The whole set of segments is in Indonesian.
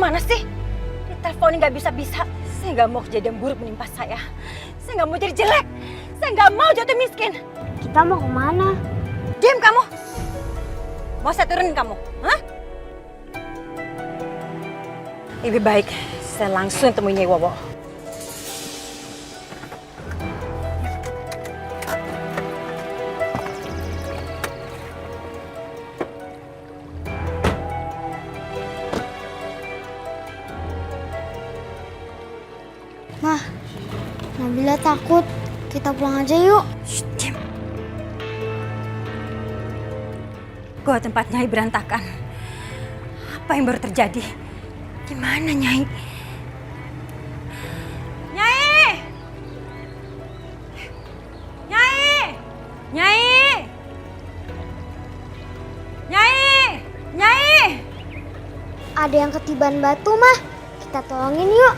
gimana sih? Diteleponin nggak bisa-bisa. Saya nggak mau kejadian buruk menimpa saya. Saya nggak mau jadi jelek. Saya nggak mau jatuh miskin. Kita mau kemana? Diam kamu. Mau saya turunin kamu? Hah? Lebih baik saya langsung temui Nyai Wowo. Mah, Nabila takut. Kita pulang aja yuk. Shh, diam. Gua tempat Nyai berantakan. Apa yang baru terjadi? Gimana Nyai? Nyai! Nyai! Nyai! Nyai! Nyai! Ada yang ketiban batu, Mah. Kita tolongin yuk.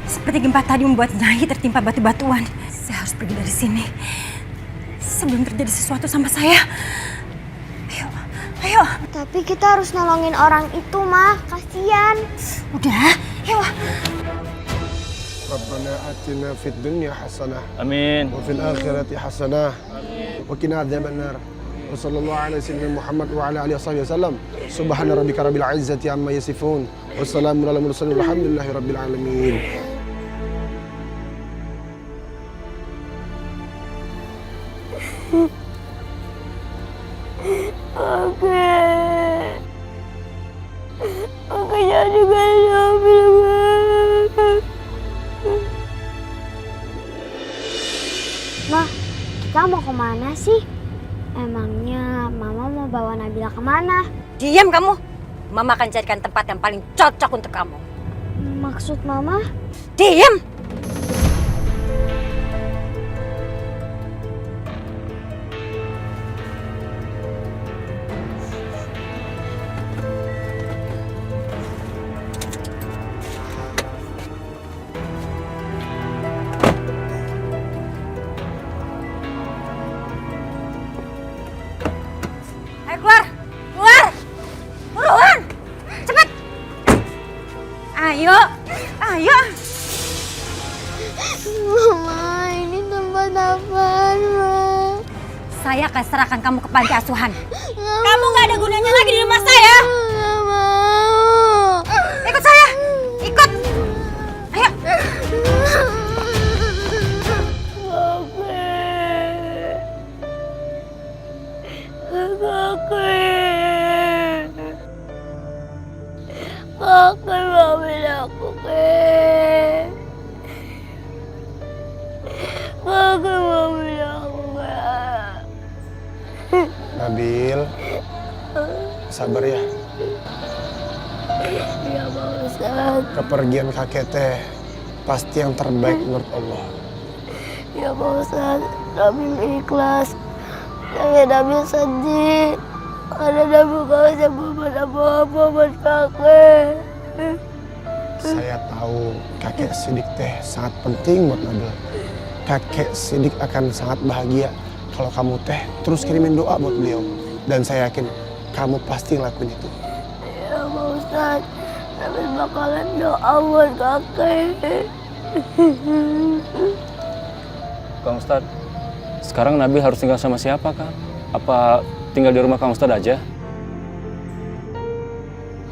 Seperti gempa tadi membuat Nyai tertimpa batu-batuan. Saya harus pergi dari sini sebelum terjadi sesuatu sama saya. Ayo, ayo. Tapi kita harus nolongin orang itu, Mah. Kasian. Udah, ayo. Rabbana atina fid dunya hasanah Amin. wa fil akhirati hasanah wa qina adzabannar. Wa sallallahu ala sayyidina Muhammad wa ala alihi wasallam. Subhana rabbika rabbil izzati amma yasifun. Wassalamun ala mursalin walhamdulillahi rabbil alamin. Oke, jadi Mah, kita mau kemana sih? Emangnya Mama mau bawa Nabila kemana? Diam kamu. Mama akan carikan tempat yang paling cocok untuk kamu. Maksud Mama? Diam. Ayo keluar, keluar, buruan, cepet. Ayo, ayo. Mama, ini tempat apa, Ma? Saya akan serahkan kamu ke panti asuhan. Kamu nggak ada gunanya lagi di rumah saya. Nggak mau. Ikut saya, ikut. Ayo. Kakek maafin aku, Kek. Kakek maafin aku, Kek. Nabil, sabar ya. Ya, Pak Ustadz. Kepergian kakek teh pasti yang terbaik menurut Allah. Ya, Pak Ustadz. Nabil ikhlas. Tapi Nabil sedih. Karena Nabil gak bisa berbuat apa-apa buat kakek. Saya tahu kakek Sidik teh sangat penting buat Nabil. Kakek Sidik akan sangat bahagia kalau kamu teh terus kirimin doa buat beliau. Dan saya yakin kamu pasti ngelakuin itu. Ya, Pak Ustadz. Nabil bakalan doa buat kakek. Kang Ustadz, sekarang Nabil harus tinggal sama siapa, Kang? Apa tinggal di rumah Kang Ustadz aja?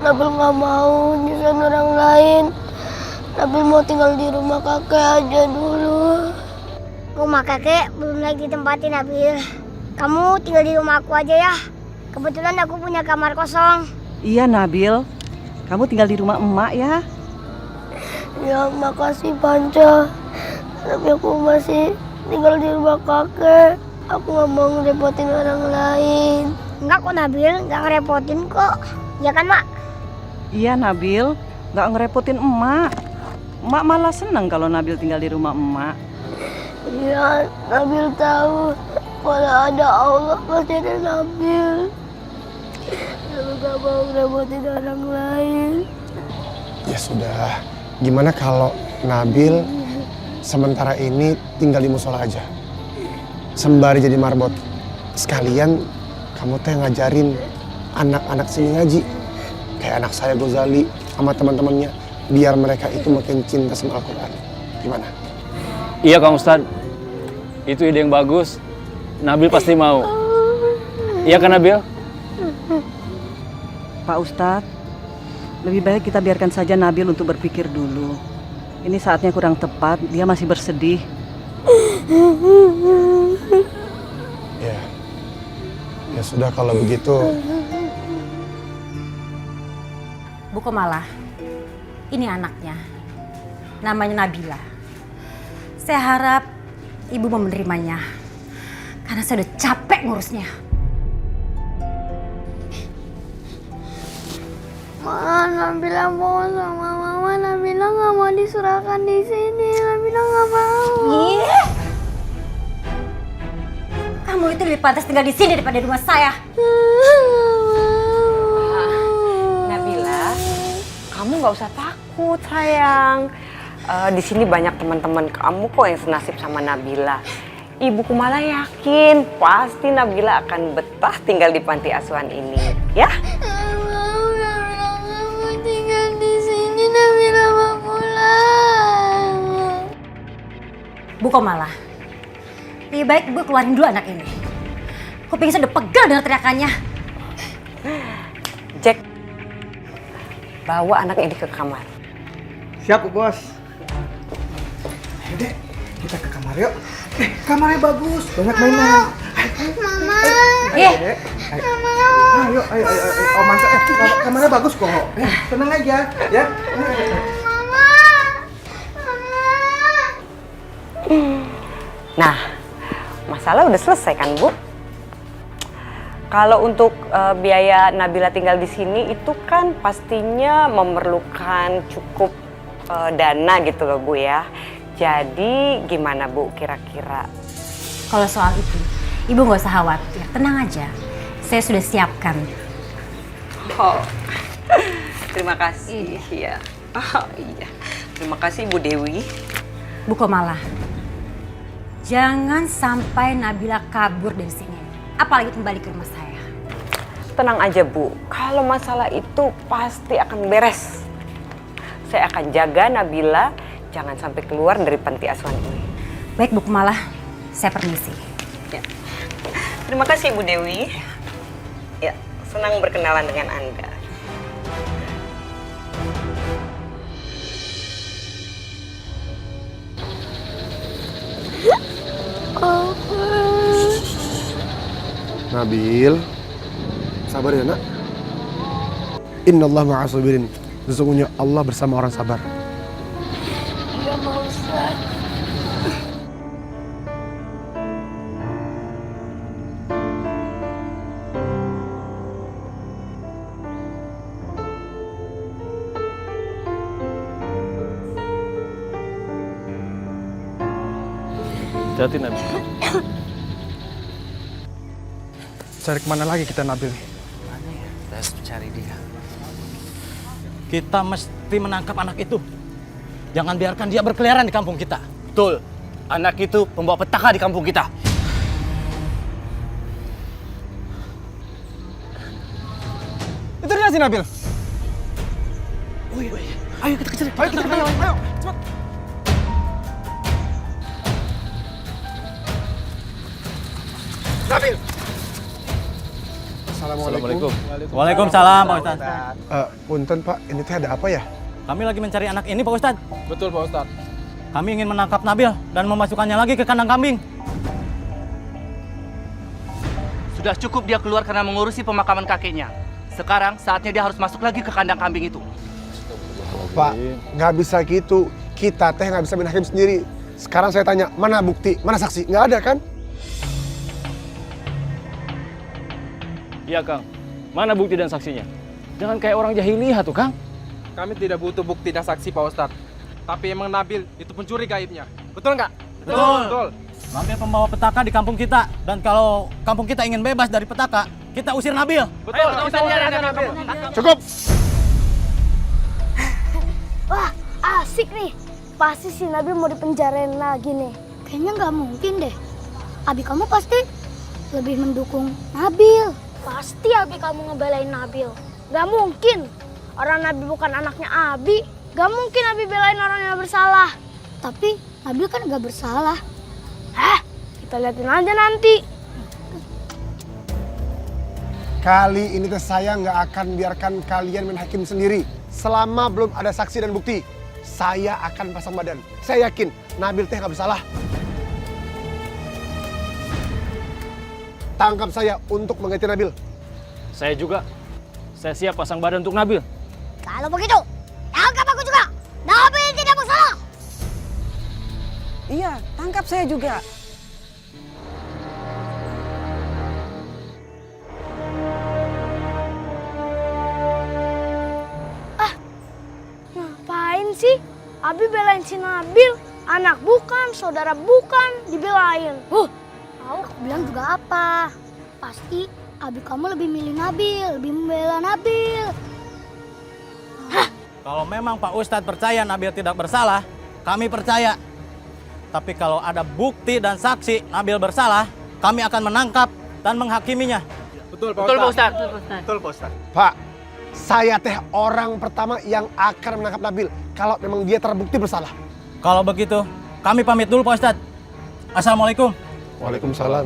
Nabil gak mau nyusahin orang lain. Nabil mau tinggal di rumah kakek aja dulu. Rumah kakek belum lagi ditempatin, Nabil. Kamu tinggal di rumah aku aja ya. Kebetulan aku punya kamar kosong. Iya Nabil, kamu tinggal di rumah emak ya. Ya, makasih Panca. Tapi aku masih tinggal di rumah kakek. Aku gak mau ngerepotin orang lain. Enggak kok Nabil, gak ngerepotin kok. Ya kan, Mak? Iya Nabil, nggak ngerepotin emak. Emak malah seneng kalau Nabil tinggal di rumah emak. Iya, Nabil tahu kalau ada Allah pasti ada Nabil. Nabil gak mau ngerepotin orang lain. Ya sudah, gimana kalau Nabil sementara ini tinggal di musola aja, sembari jadi marbot. Sekalian kamu teh ngajarin anak-anak sini ngaji. Kayak anak saya Gozali sama teman-temannya. Biar mereka itu makin cinta sama Al-Quran. Gimana? Iya Kang Ustadz, itu ide yang bagus. Nabil pasti mau. Iya kan Nabil? Pak Ustadz, lebih baik kita biarkan saja Nabil untuk berpikir dulu. Ini saatnya kurang tepat, dia masih bersedih. Ya sudah kalau begitu. Bu Komala, ini anaknya. Namanya Nabila. Saya harap ibu mau menerimanya. Karena saya udah capek ngurusnya. Ma, Nabila mau sama mama. Nabila nggak mau diserahkan di sini. Nabila nggak mau. Kamu itu lebih pantas tinggal di sini daripada di rumah saya. Nabila, kamu nggak usah takut sayang. Di sini banyak teman-teman kamu kok yang senasib sama Nabila. Ibu Kumala yakin pasti Nabila akan betah tinggal di panti asuhan ini, ya? Nabila nggak mau tinggal di sini. Nabila mau pulang. Bu Komala, lebih baik ibu keluarin dulu anak ini. Kuping saya udah pegal dengan teriakannya. Jack, bawa anak ini ke kamar. Siap, Bos. Ayo, Dek. Kita ke kamar yuk. Kamarnya bagus. Banyak mainan. Mama. Ayo, Dek. Ayo. Ayo. Oh, mantap. Kamarnya bagus kok. Tenang aja, ya. Mama. Nah, masalah udah selesai kan, Bu? Kalau untuk biaya Nabila tinggal di sini itu kan pastinya memerlukan cukup dana gitu loh, Bu ya. Jadi gimana, Bu, kira-kira? Kalau soal itu, ibu nggak usah khawatir. Tenang aja, saya sudah siapkan. Oh, terima kasih. Iya. Oh, iya. Terima kasih, Bu Dewi. Bu Komala, jangan sampai Nabila kabur dari sini. Apalagi kembali ke rumah saya. Tenang aja, Bu. Kalau masalah itu pasti akan beres. Saya akan jaga Nabila jangan sampai keluar dari panti asuhan ini. Baik Bu Komala, saya permisi. Ya. Terima kasih, Bu Dewi. Ya, senang berkenalan dengan Anda. Nabil, sabar ya nak. Innallaha ma'as sabirin. Sesungguhnya Allah bersama orang sabar. Iya, Pak Ustaz. Hati-hati Nabil. Cari kemana lagi kita Nabil? Mana ya? Kita harus cari dia. Kita mesti menangkap anak itu. Jangan biarkan dia berkeliaran di kampung kita. Betul. Anak itu pembawa petaka di kampung kita. Itu dia si Nabil. Ayo kita kejar. Ayo kita kenal. Ayo, cepat. Nabil. Assalamualaikum. Waalaikumsalam, Pak Ustadz. Punten Pak, ini teh ada apa ya? Kami lagi mencari anak ini, Pak Ustadz. Betul, Pak Ustadz. Kami ingin menangkap Nabil dan memasukkannya lagi ke kandang kambing. Sudah cukup dia keluar karena mengurusi pemakaman kakeknya. Sekarang saatnya dia harus masuk lagi ke kandang kambing itu. Pak, nggak bisa gitu. Kita teh nggak bisa main hakim sendiri. Sekarang saya tanya, mana bukti, mana saksi? Nggak ada kan? Iya Kang, mana bukti dan saksinya? Jangan kayak orang jahiliyah tuh Kang. Kami tidak butuh bukti dan saksi, Pak Ustadz. Tapi emang Nabil itu pencuri gaibnya. Betul nggak? Betul. Nabil pembawa petaka di kampung kita. Dan kalau kampung kita ingin bebas dari petaka, kita usir Nabil. Betul. Kita usir Nabil. Cukup! Wah, asik nih. Pasti si Nabil mau dipenjarain lagi nih. Kayaknya nggak mungkin deh. Abi kamu pasti lebih mendukung Nabil. Pasti Abi kamu ngebelain Nabil. Gak mungkin. Orang Nabil bukan anaknya Abi. Gak mungkin Abi belain orang yang bersalah. Tapi Nabil kan gak bersalah. Kita liatin aja nanti. Kali ini teh saya nggak akan biarkan kalian main hakim sendiri. Selama belum ada saksi dan bukti, saya akan pasang badan. Saya yakin Nabil teh nggak bersalah. Tangkap saya untuk mengganti Nabil. Saya juga. Saya siap pasang badan untuk Nabil. Kalau begitu, tangkap aku juga. Nabil tidak bersalah. Iya, tangkap saya juga. Ngapain sih? Abi belain si Nabil. Anak bukan, saudara bukan, dibelain. Tahu aku bilang juga apa? Pasti Abi kamu lebih milih Nabil, lebih membela Nabil. Kalau memang Pak Ustadz percaya Nabil tidak bersalah, kami percaya. Tapi kalau ada bukti dan saksi Nabil bersalah, kami akan menangkap dan menghakiminya. Betul Pak Betul Pak Ustadz. Ustadz. Betul Pak Ustadz. Pak, saya teh orang pertama yang akan menangkap Nabil kalau memang dia terbukti bersalah. Kalau begitu, kami pamit dulu Pak Ustadz. Assalamualaikum. Waalaikumsalam.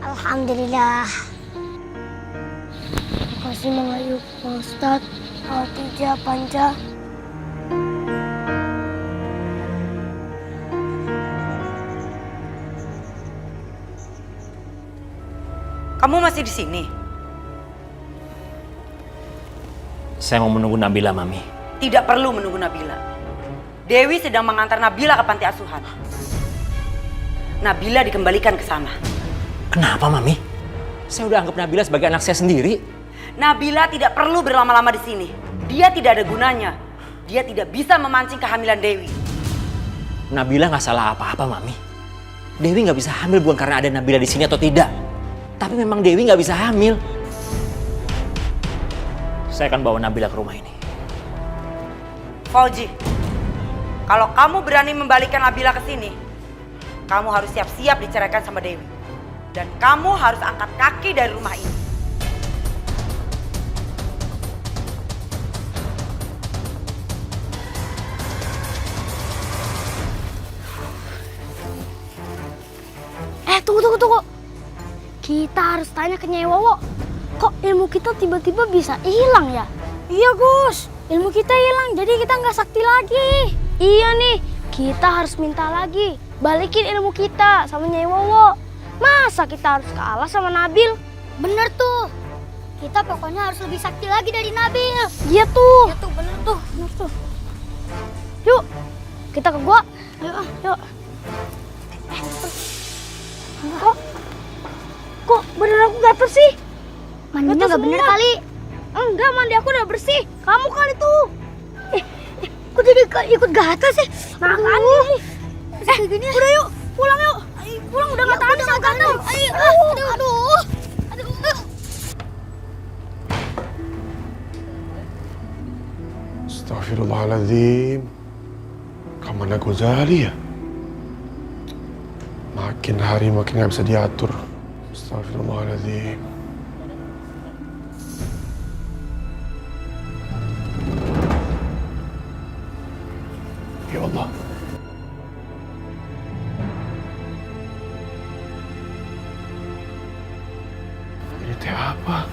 Alhamdulillah. Makasih Mang Ayub, Pak Ustadz, Al-Tijah, Panca. Kamu masih di sini? Saya mau menunggu Nabila, Mami. Tidak perlu menunggu Nabila. Dewi sedang mengantar Nabila ke panti asuhan. Nabila dikembalikan ke sana. Kenapa, Mami? Saya udah anggap Nabila sebagai anak saya sendiri. Nabila tidak perlu berlama-lama di sini. Dia tidak ada gunanya. Dia tidak bisa memancing kehamilan Dewi. Nabila nggak salah apa-apa, Mami. Dewi nggak bisa hamil bukan karena ada Nabila di sini atau tidak. Tapi memang Dewi nggak bisa hamil. Saya akan bawa Nabila ke rumah ini. Fauji, kalau kamu berani membalikkan Nabila ke sini, kamu harus siap-siap diceraikan sama Dewi. Dan kamu harus angkat kaki dari rumah ini. Tunggu. Kita harus tanya ke Nyai Wowo. Kok ilmu kita tiba-tiba bisa hilang ya? Iya Gus, ilmu kita hilang jadi kita nggak sakti lagi. Iya nih, kita harus minta lagi. Balikin ilmu kita sama Nyai Wowo. Masa kita harus kalah sama Nabil? Bener tuh. Kita pokoknya harus lebih sakti lagi dari Nabil. Iya tuh. Iya tuh, bener tuh. Yuk, kita ke gua. Yuk. Kok bener aku gatel sih? Mandinya nggak bener kali. Enggak, mandi aku udah bersih. Kamu kali tuh. Kok jadi ikut gatel sih? Makanya. Gini. Udah yuk, pulang yuk. Pulang udah nggak tahan sama gatel. Aduh. Astagfirullahaladzim. Kemana Ghazali ya? Makin hari makin nggak bisa diatur. Astagfirullahaladzim. Ya Allah. Ini teh apa?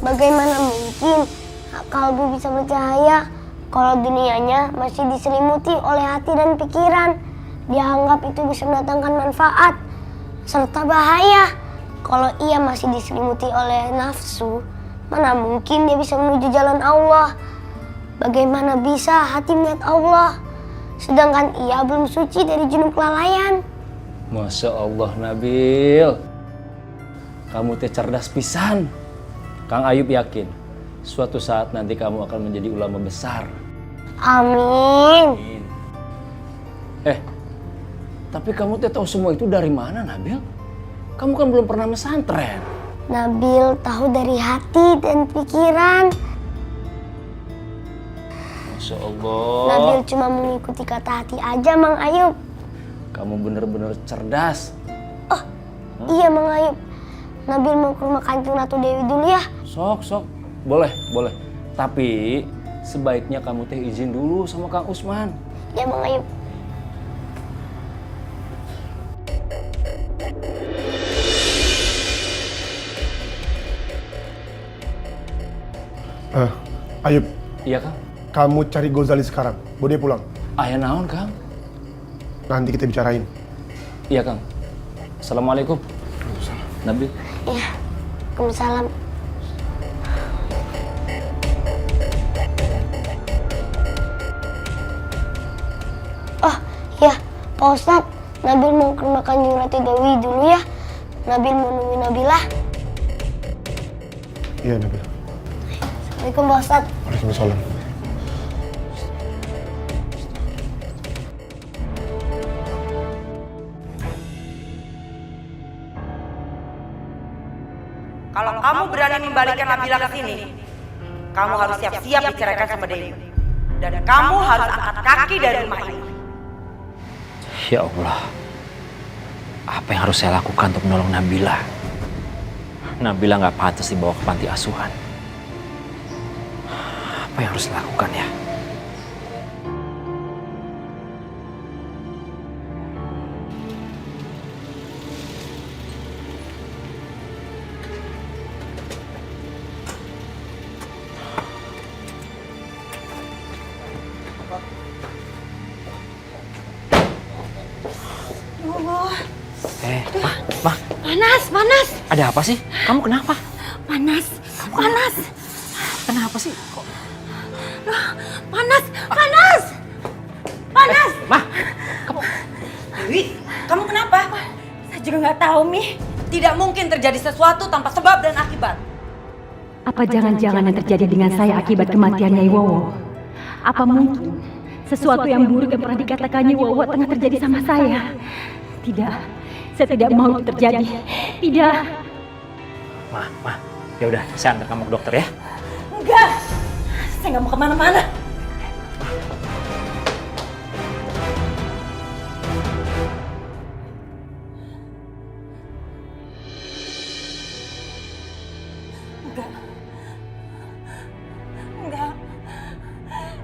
Bagaimana mungkin kalbu bisa bercahaya kalau dunianya masih diselimuti oleh hati dan pikiran? Dianggap itu bisa mendatangkan manfaat serta bahaya. Kalau ia masih diselimuti oleh nafsu, mana mungkin dia bisa menuju jalan Allah? Bagaimana bisa hati melihat Allah sedangkan ia belum suci dari junub kelalaian? Masya Allah, Nabil. Kamu teh cerdas pisan. Kang Ayub yakin, suatu saat nanti kamu akan menjadi ulama besar. Amin. Tapi kamu teh tahu semua itu dari mana, Nabil? Kamu kan belum pernah pesantren. Nabil tahu dari hati dan pikiran. Masya Allah. Nabil cuma mengikuti kata hati aja, Mang Ayub. Kamu bener-bener cerdas. Oh, iya Mang Ayub. Nabil mau ke rumah Kanjeng Ratu Dewi dulu ya. Sok. Boleh. Tapi sebaiknya kamu teh izin dulu sama Kang Usman. Ya Mang Ayub. Ayub, Iya, Kang. kamu cari Gozali sekarang. Bawa dia pulang. Ayah naon, Kang? Nanti kita bicarain. Iya, Kang. Assalamualaikum. Nabil. Iya. Waalaikumsalam. Oh, iya, Pak Ustadz. Nabil mau ke rumah Kanjeng Ratu Dewi dulu ya. Nabil mau nungguin Nabilah. Iya, Nabil. Assalamualaikum Pak Ustadz. Waalaikumsalam. Kalau kamu berani membalikkan Nabila ke sini, kamu harus siap-siap diceraikan sama Dewi. Dan kamu harus angkat kaki dari rumah ini. Ya Allah. Apa yang harus saya lakukan untuk menolong Nabila? Nabila nggak pantas dibawa ke panti asuhan. Apa yang harus dilakukan ya? Ma. Panas. Ada apa sih? Kamu kenapa? Panas. Kenapa sih? Kok? Panas. Ma, kamu... Dewi, kamu kenapa? Saya juga nggak tahu, Mi. Tidak mungkin terjadi sesuatu tanpa sebab dan akibat. Apa jangan-jangan yang terjadi dengan saya akibat kematian Nyai Wowo? Apa mungkin sesuatu yang buruk yang pernah dikatakan Nyai Wowo tengah terjadi sama saya? Tidak, saya tidak mau itu terjadi. Tidak. Ma, ya udah, saya antar kamu ke dokter ya. Enggak, saya nggak mau kemana-mana.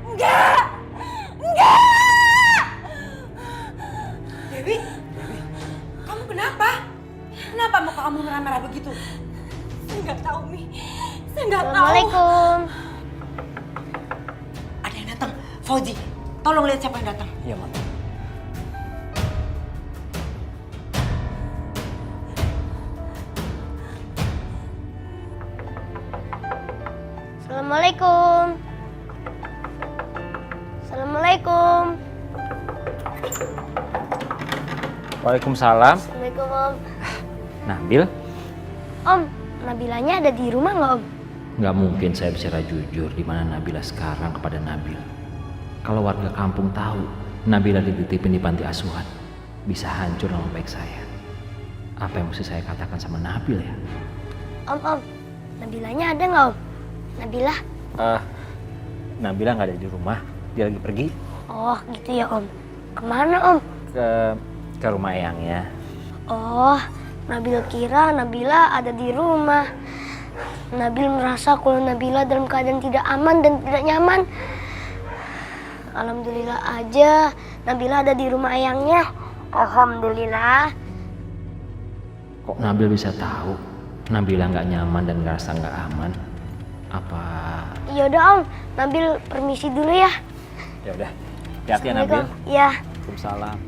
Enggak. Dewi, kamu kenapa? Kenapa muka kamu merah-merah begitu? Saya nggak tahu, Mi. Saya nggak tahu. Assalamualaikum. Ada yang datang. Fauzi, tolong lihat siapa yang datang. Iya, Ma. Assalamualaikum. Assalamualaikum. Waalaikumsalam. Assalamualaikum Om. Nabil? Om, Nabilanya ada di rumah nggak Om? Nggak mungkin saya bicara jujur di mana Nabila sekarang kepada Nabil. Kalau warga kampung tahu Nabila dititipin di panti asuhan, bisa hancur nama baik saya. Apa yang mesti saya katakan sama Nabil ya? Om, Nabilanya ada nggak Om? Nabilah? Nabila nggak ada di rumah, dia lagi pergi. Oh gitu ya Om. Kemana Om? Ke rumah eyangnya. Oh, Nabil kira Nabila ada di rumah. Nabil merasa kalau Nabila dalam keadaan tidak aman dan tidak nyaman. Alhamdulillah aja Nabila ada di rumah eyangnya. Alhamdulillah. Kok Nabil bisa tahu Nabila nggak nyaman dan ngerasa nggak aman? Apa? Yaudah Om, Nabil permisi dulu ya. Ya udah, hati-hati ya Nabil. Iya. Waalaikumsalam.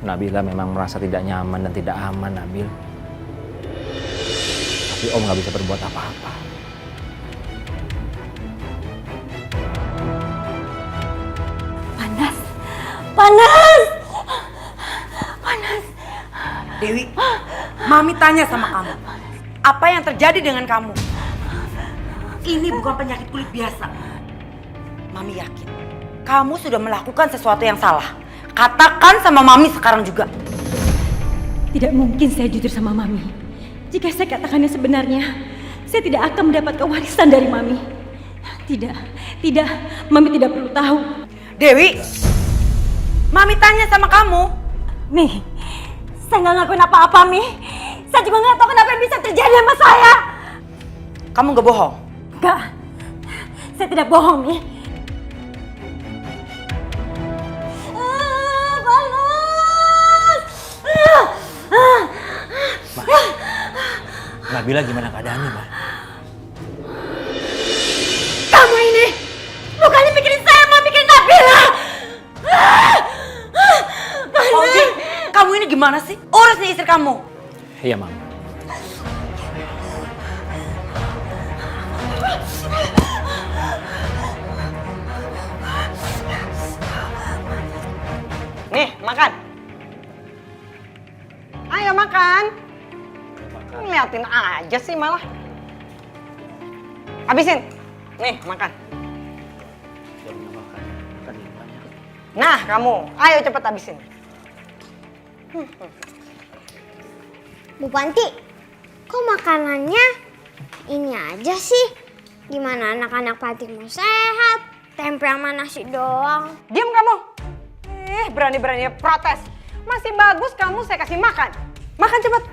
Nabila memang merasa tidak nyaman dan tidak aman, Nabil. Tapi Om nggak bisa berbuat apa-apa. Panas. Dewi, Mami tanya sama kamu. Apa yang terjadi dengan kamu? Ini bukan penyakit kulit biasa. Mami yakin kamu sudah melakukan sesuatu yang salah. Katakan sama Mami sekarang juga. Tidak mungkin saya jujur sama Mami. Jika saya katakannya sebenarnya, saya tidak akan mendapatkan warisan dari Mami. Tidak, Mami tidak perlu tahu. Dewi, Mami tanya sama kamu. Mi, saya nggak ngakuin apa-apa, Mi. Saya juga nggak tahu kenapa yang bisa terjadi sama saya. Kamu nggak bohong? Enggak, saya tidak bohong, Mi. Nabila gimana keadaannya, Ma? Kamu ini bukannya mikirin saya, mau mikirin Nabila. Fauzi, kamu ini gimana sih? Urus nih istri kamu. Iya, Mam. Nih, makan. Ayo makan. Ngeliatin aja sih malah. Habisin. Nih, makan. Nah, kamu. Ayo cepet habisin. Bu Panti, kok makanannya ini aja sih? Gimana anak-anak panti mau sehat? Tempe sama nasi doang. Diam kamu. Berani-beraninya protes. Masih bagus kamu saya kasih makan. Makan cepet.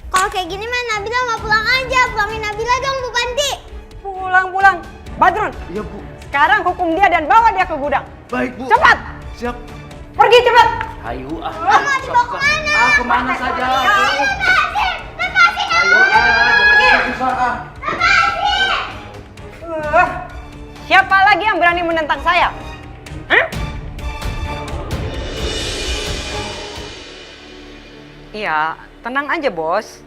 Kalau kayak gini mah Nabila mau pulang aja. Pulangin Nabila dong Bu Panti. Pulang. Badrun. Iya, Bu. Sekarang hukum dia dan bawa dia ke gudang. Baik, Bu. Cepat. Siap. Pergi cepat. Ayo, Kamu dibawa kemana? Kemana saja? Lepasin Ayo, jangan susah. Siapa lagi yang berani menentang saya? Hah? Iya, tenang aja bos.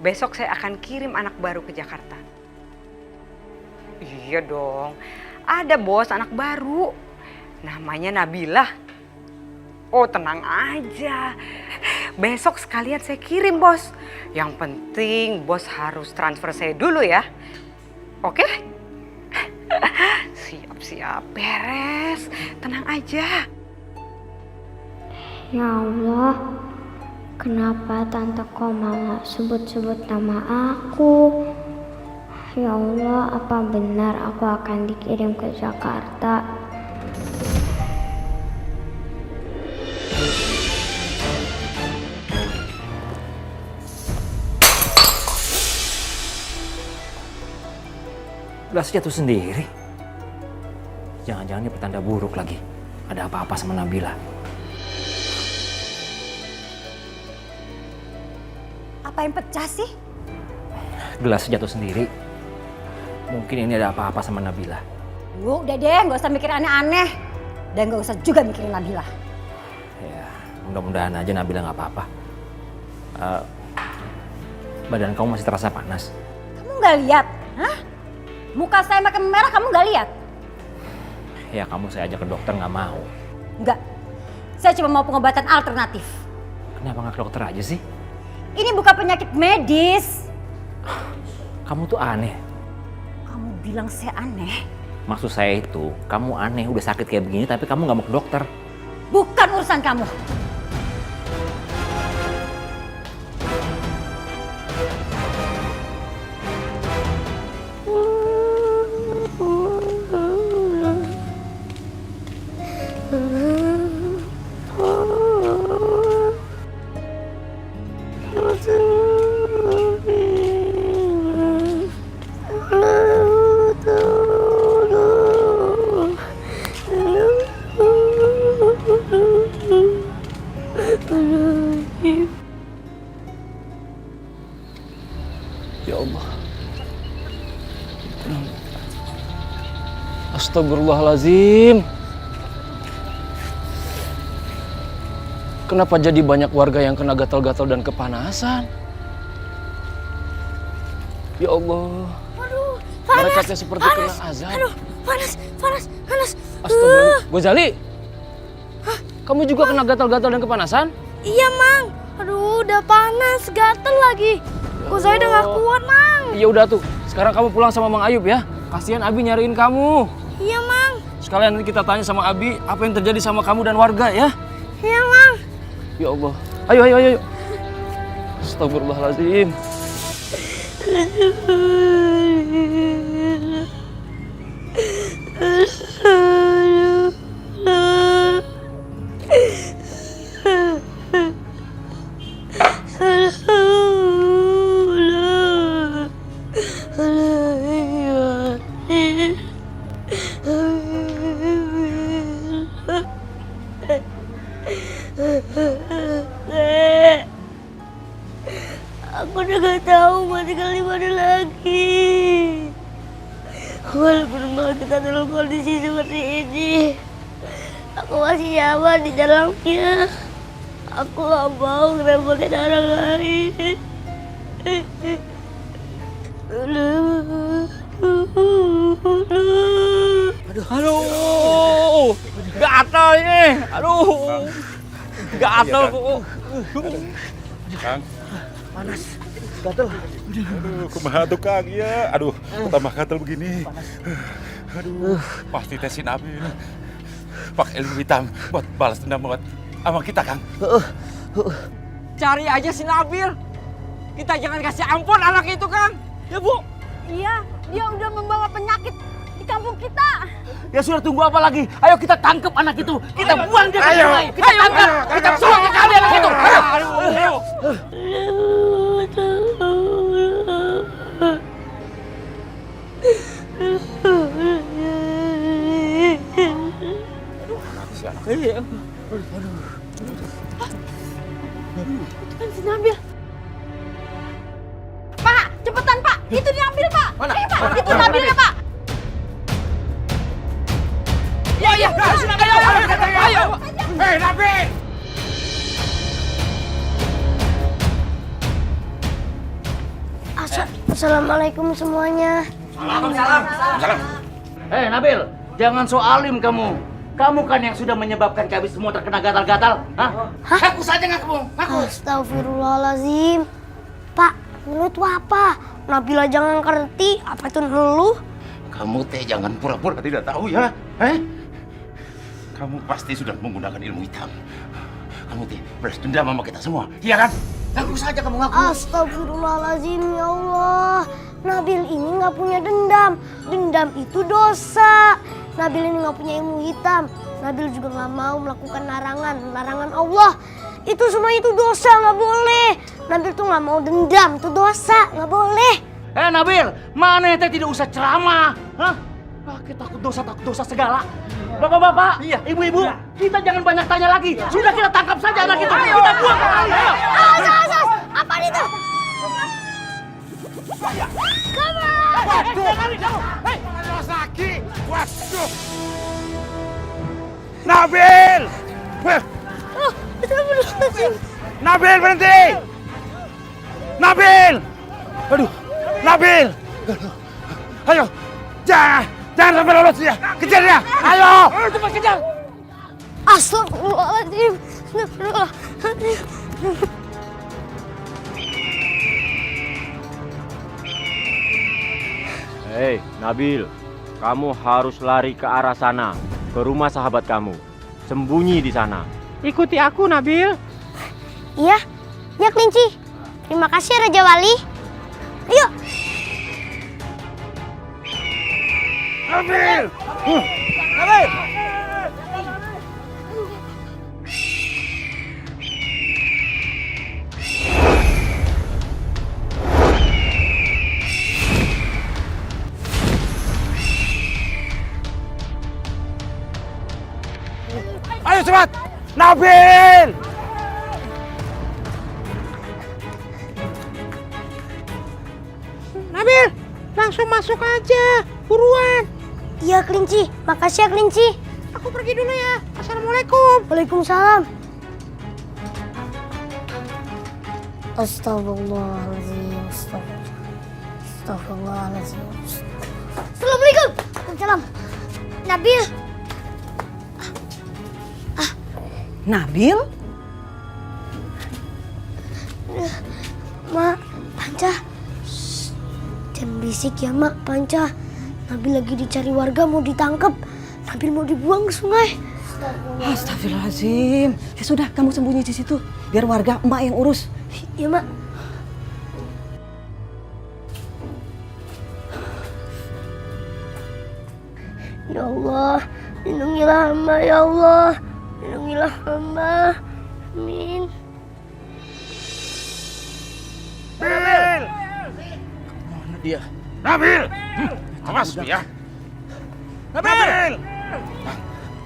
Besok saya akan kirim anak baru ke Jakarta. Iya dong, ada bos anak baru. Namanya Nabila. Oh tenang aja. Besok sekalian saya kirim bos. Yang penting bos harus transfer saya dulu ya. Oke? Siap-siap, beres. Tenang aja. Ya Allah, kenapa Tante Komala sebut-sebut nama aku? Ya Allah, apa benar aku akan dikirim ke Jakarta? Gelas jatuh sendiri. Jangan-jangan ini pertanda buruk lagi. Ada apa-apa sama Nabila. Apa yang pecah sih? Gelas jatuh sendiri. Mungkin ini ada apa-apa sama Nabila. Udah deh, nggak usah mikir aneh-aneh. Dan nggak usah juga mikirin Nabila. Ya, mudah-mudahan aja Nabila nggak apa-apa. Badan kamu masih terasa panas. Kamu nggak lihat? Hah? Muka saya makin merah, kamu nggak lihat? Ya kamu saya ajak ke dokter nggak mau. Nggak. Saya cuma mau pengobatan alternatif. Kenapa nggak ke dokter aja sih? Ini bukan penyakit medis. Kamu tuh aneh. Kamu bilang saya aneh? Maksud saya itu, kamu aneh udah sakit kayak begini tapi kamu nggak mau ke dokter. Bukan urusan kamu. Ya Allah. Astagfirullahaladzim. Kenapa jadi banyak warga yang kena gatal-gatal dan kepanasan? Ya Allah. Aduh, panas. Mereka teh seperti kena azab. Aduh, panas. Astagfirullah. Gozali. Kamu juga kena gatal-gatal dan kepanasan? Iya, Mang. Aduh, udah panas, gatel lagi. Kok saya udah gak kuat, Mang. Iya udah tuh. Sekarang kamu pulang sama Mang Ayub ya. Kasihan Abi nyariin kamu. Iya, Mang. Sekalian nanti kita tanya sama Abi apa yang terjadi sama kamu dan warga ya. Iya, Mang. Ya Allah. Ayo, ayo, ayo. Astagfirullahaladzim. Aku udah gak tahu mau tinggal di mana lagi. Walaupun mau kita dalam kondisi seperti ini, aku masih nyaman di dalamnya. Aku gak mau ngerepotin orang lain. Aduh, gatal ini. Aduh, gatal kok. Kang. Panas. Gatel. Aduh, kumaha tuh Kang ya. Aduh, tambah gatel begini. Aduh, pasti tesin Nabil. Pakai ilmu hitam buat balas dendam buat sama kita, Kang. Cari aja si Nabil. Kita jangan kasih ampun anak itu, Kang. Ya, Bu. Iya, dia udah membawa penyakit di kampung kita. Ya sudah, tunggu apa lagi? Ayo kita tangkap anak itu. Kita buang dia ke sungai. Kita tangkap. Kita buang ke kali anak itu. Ayo. Itu kan si Nabil. Pak, cepetan Pak. Itu diambil Pak. Mana? Ayo Pak, itu Nabilnya Pak. Ya, ya. Ayo. Hei, Nabil. Assalamualaikum semuanya. Salam. Hei, Nabil. Jangan so alim kamu. Kamu kan yang sudah menyebabkan kami semua terkena gatal-gatal. Hah? Ngaku saja ngaku. Astagfirullahaladzim. Pak, lu itu apa? Nabila jangan ngerti. Apa itu lu? Kamu teh jangan pura-pura tidak tahu ya. Kamu pasti sudah menggunakan ilmu hitam. Kamu teh balas dendam sama kita semua. Iya kan? Ngaku saja kamu ngaku. Astagfirullahaladzim, ya Allah. Nabil ini nggak punya dendam. Dendam itu dosa. Nabil ini nggak punya ilmu hitam. Nabil juga nggak mau melakukan larangan Allah. Itu semua itu dosa, nggak boleh. Nabil tuh nggak mau dendam, itu dosa, nggak boleh. Nabil, mana teh tidak usah ceramah. Hah? Kita takut dosa segala. Bapak-bapak, ibu-ibu, kita jangan banyak tanya lagi. Sudah kita tangkap saja anak itu. Kita buang. Ayo. Apa itu? Waduh. Nabil! Nabil berhenti! Nabil! Aduh, Nabil! Ayo, jangan sampai lolos dia. Kejar dia. Ayo! Cepat kejar. Astagfirullahaladzim. Astagfirullahaladzim. Hei, Nabil, kamu harus lari ke arah sana, ke rumah sahabat kamu. Sembunyi di sana. Ikuti aku, Nabil. Iya, ya Kelinci. Terima kasih Raja Wali. Ayo. Nabil! Nabil! Ayo cepat! Nabil! Nabil, langsung masuk aja. Buruan. Iya Kelinci, makasih ya Kelinci. Aku pergi dulu ya. Assalamualaikum. Waalaikumsalam. Astagfirullahaladzim. Astagfirullahaladzim. Assalamualaikum. Waalaikumsalam. Nabil. Nabil? Mak, Panca. Jangan berisik ya Mak, Panca. Nabil lagi dicari warga mau ditangkap. Nabil mau dibuang ke sungai. Astagfirullahaladzim. Ya sudah, kamu sembunyi di situ. Biar warga emak yang urus. Iya, Mak. Ya Allah, lindungilah hamba ya Allah. Lindungilah hamba. Amin. Nabil! Mana dia? Nabil! Awas ya. Nabil!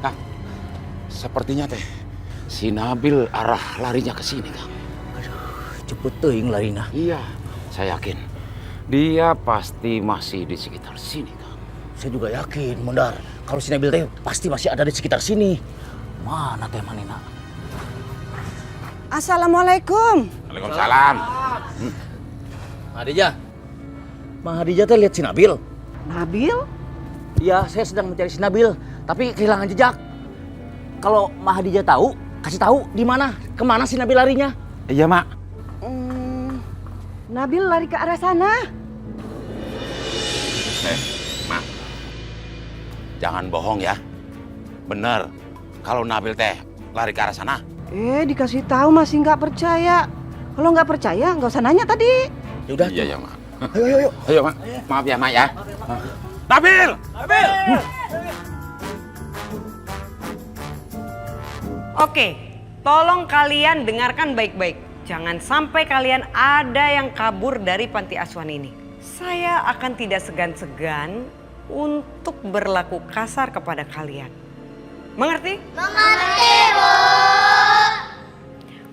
Kang, sepertinya teh si Nabil arah larinya ke sini, Kang. Cepet teuing larina. Iya, saya yakin. Dia pasti masih di sekitar sini, Kang. Saya juga yakin, Mondar. Kalau si Nabil teh pasti masih ada di sekitar sini. Mana teh Manina? Assalamualaikum. Waalaikumsalam. Hadijah. Mang Hadijah teh lihat si Nabil. Nabil? Iya, saya sedang mencari si Nabil, tapi kehilangan jejak. Kalau Mang Hadijah tahu, kasih tahu di mana, kemana si Nabil larinya. Iya, Mak. Nabil lari ke arah sana. Mak. Jangan bohong ya. Bener, kalau Nabil teh lari ke arah sana. Dikasih tahu masih nggak percaya. Kalau nggak percaya, nggak usah nanya tadi. Yaudah. Iya, ya, Mak. Ayo. Ayo, Mak. Maaf ya, Mak ya. Nabil! Nabil! Oke, tolong kalian dengarkan baik-baik. Jangan sampai kalian ada yang kabur dari panti asuhan ini. Saya akan tidak segan-segan untuk berlaku kasar kepada kalian. Mengerti? Mengerti, Bu.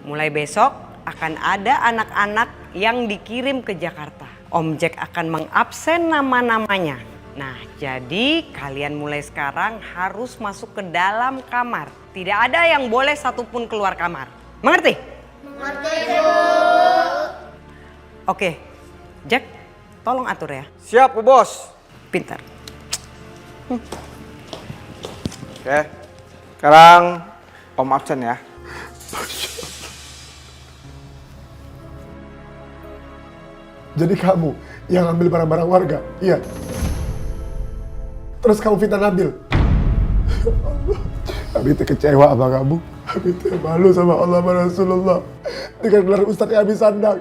Mulai besok akan ada anak-anak yang dikirim ke Jakarta. Om Jack akan mengabsen nama-namanya. Nah, jadi kalian mulai sekarang harus masuk ke dalam kamar. Tidak ada yang boleh satupun keluar kamar. Mengerti? Mengerti, Bu. Oke, Jack, tolong atur ya. Siap, Bu Bos. Pintar. Oke. Sekarang Om absen ya. Jadi kamu yang ambil barang-barang warga, iya? Terus kamu fitnah Nabil? Abi teh kecewa sama kamu. Abi teh malu sama Allah dan Rasulullah. Dengan gelar Ustadz yang Abi sandang.